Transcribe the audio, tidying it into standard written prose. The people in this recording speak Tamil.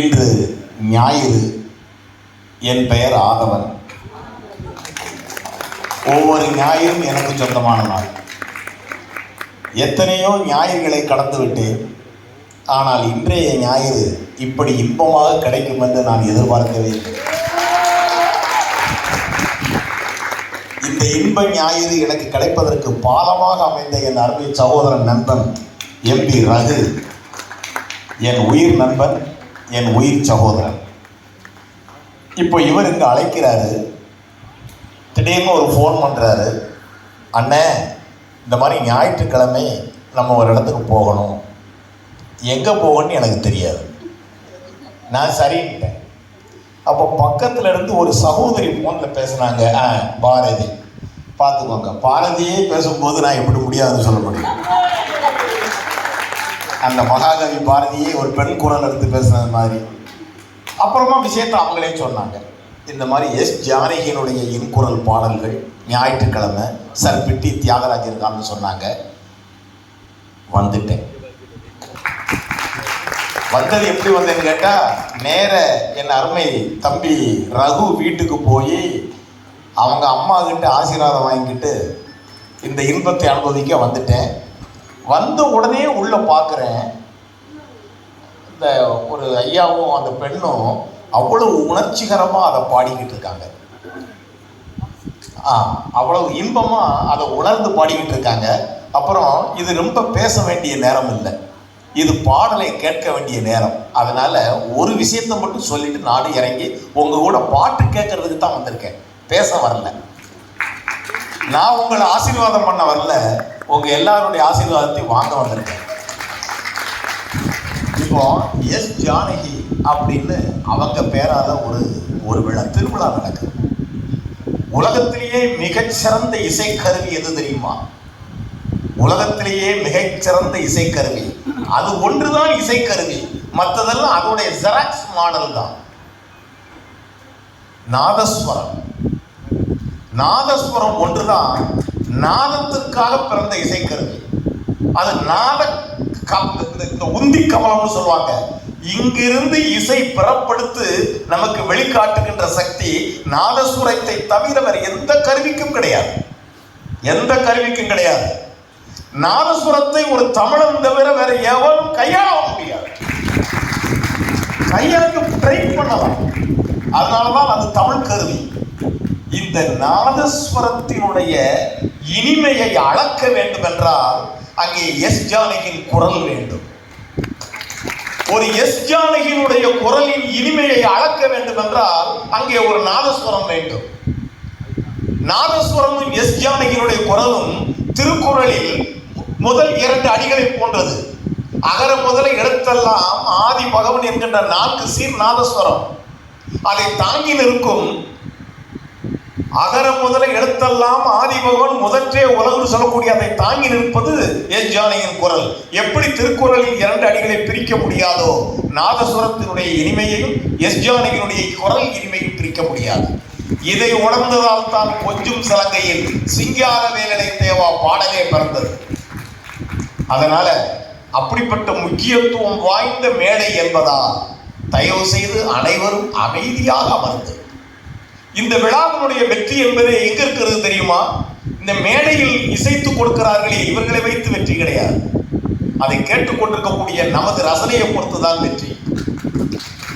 இன்று ஞாயிறு. என் பெயர் ஆதவன். ஒவ்வொரு ஞாயிறும் எனக்கு சொந்தமான நாள். எத்தனையோ ஞாயிறுகளை கடந்து விட்டேன். ஆனால் இன்றைய ஞாயிறு இப்படி இன்பமாக கிடைக்கும் என்று நான் எதிர்பார்க்கவே இல்லை. இந்த இன்ப ஞாயிறு எனக்கு கிடைப்பதற்கு பாலமாக அமைந்த என் அருமை சகோதரன் நண்பன் எம்பி ரகு, என் உயிர் நண்பன், என் உயிர் சகோதரன். இப்போ இவர் இங்கே அழைக்கிறாரு. திடீர்னு ஒரு ஃபோன் பண்ணுறாரு. அண்ணே, இந்த மாதிரி ஞாயிற்றுக்கிழமை நம்ம ஒரு இடத்துக்கு போகணும். எங்கே போகணும்னு எனக்கு தெரியாது. நான் சரின்ட்டேன். அப்போ பக்கத்தில் இருந்து ஒரு சகோதரி ஃபோனில் பேசுனாங்க. பாரதி, பார்த்துக்கோங்க. பாரதியே பேசும்போது நான் எப்படி முடியாதுன்னு சொல்ல முடியும்? அந்த மகாகவி பாரதியே ஒரு பெண் குரல் எடுத்து பேசுனது மாதிரி. அப்புறமா விஷயத்தை அவங்களே சொன்னாங்க. இந்த மாதிரி எஸ் ஜானகியினுடைய இன்குரல் பாடல்கள் ஞாயிற்றுக்கிழமை சர்பிட்டி தியாகராஜ் இருக்கான்னு சொன்னாங்க. வந்துட்டேன். வந்தது எப்படி வந்தேன்னு கேட்டால், நேர என் அருமை தம்பி ரகு வீட்டுக்கு போய் அவங்க அம்மா கிட்ட ஆசீர்வாதம் வாங்கிக்கிட்டு இந்த இன்பத்தை அனுபவிக்க வந்துட்டேன். வந்த உடனே உள்ள பார்க்குறேன், இந்த ஒரு ஐயாவும் அந்த பெண்ணும் அவ்வளவு உணர்ச்சிகரமாக அதை பாடிக்கிட்டு இருக்காங்க. அவ்வளவு இன்பமாக அதை உணர்ந்து பாடிக்கிட்டு இருக்காங்க. அப்புறம் இது ரொம்ப பேச வேண்டிய நேரம் இல்லை, இது பாடலை கேட்க வேண்டிய நேரம். அதனால ஒரு விஷயத்தை மட்டும் சொல்லிட்டு நாடு இறங்கி உங்க கூட பாட்டு கேட்கறதுக்கு தான் வந்திருக்கேன், பேச வரல. நான் உங்களை ஆசீர்வாதம் பண்ண வரல, உங்க எல்லாருடைய ஆசீர்வாதத்தையும் வாங்க வந்திருக்கேன். இப்போ எஸ் ஜானகி அப்படின்னு அவங்க பேரால ஒரு விழா திருவிழா நடக்குது. உலகத்திலேயே மிகச்சிறந்த இசைக்கருவி எது தெரியுமா? உலகத்திலேயே மிகச்சிறந்த இசைக்கருவி அது ஒன்றுதான் இசைக்கருவி. மற்றதெல்லாம் அதோடைய ஜெராக்ஸ் மாடல் தான். நாதஸ்வரம். நாதஸ்வரம் ஒன்றுதான் நாதத்திற்காக பிறந்த இசைக்கருவி. அது இந்த உந்தி கமலம்னு சொல்லுவாங்க. இங்கிருந்து இசை பிறப்படுத்து நமக்கு வெளிக்காட்டுகின்ற சக்தி நாதஸ்வரத்தை தவிர வேற எந்த கருவிக்கும் கிடையாது. எந்த கருவிக்கும் கிடையாது. நாதஸ்வரத்தை ஒரு தமிழன் தவிர வேற எவரும் கையாள முடியாது. கையாளுக்கு ட்ரை பண்ணலாம். அதனாலதான் அது தமிழ் கருவி. இந்த நாதஸ்வரத்தினுடைய இனிமையை அளக்க வேண்டும் என்றால் அங்கே எஸ் ஜானகியின் குரல் வேண்டும். ஒரு எஸ் ஜானகியினுடைய குரலின் இனிமையை அளக்க வேண்டும் என்றால் அங்கே ஒரு நாதஸ்வரம் வேண்டும். நாதஸ்வரமும் எஸ் ஜானகியினுடைய குரலும் திருக்குறளில் முதல் 2 அடிகளை போன்றது. அகர முதல எழுத்தெல்லாம் ஆதி பகவன் என்கின்ற 4 சீர் நாதஸ்வரம். அதை தாங்கி நிற்கும் அகர முதல எழுத்தெல்லாம் ஆதி பகவன் முதற்றே உலகு சொல்லக்கூடிய அதை தாங்கி நிற்பது எஸ் ஜானகியின் குரல். எப்படி திருக்குறளில் 2 அடிகளை பிரிக்க முடியாதோ, நாதஸ்வரத்தினுடைய இனிமையையும் எஸ் ஜானகியினுடைய குரல் இனிமையும் பிரிக்க முடியாது. இதை உணர்ந்ததால் தான் கொஞ்சம் சலங்கையில் சிங்கார வேலனை தேவா பாடலே பிறந்தது. அதனால அப்படிப்பட்ட முக்கியத்துவம் வாய்ந்த மேடை என்பதால் தயவு செய்து அனைவரும் அமைதியாக அமர்ந்து, இந்த விழாவினுடைய வெற்றி என்பதே எங்க இருக்கிறது தெரியுமா? இந்த மேடையில் இசைத்து கொடுக்கிறார்களே, இவர்களை வைத்து வெற்றி கிடையாது. அதை கேட்டுக்கொண்டிருக்கக்கூடிய நமது ரசனையை பொறுத்துதான் வெற்றி.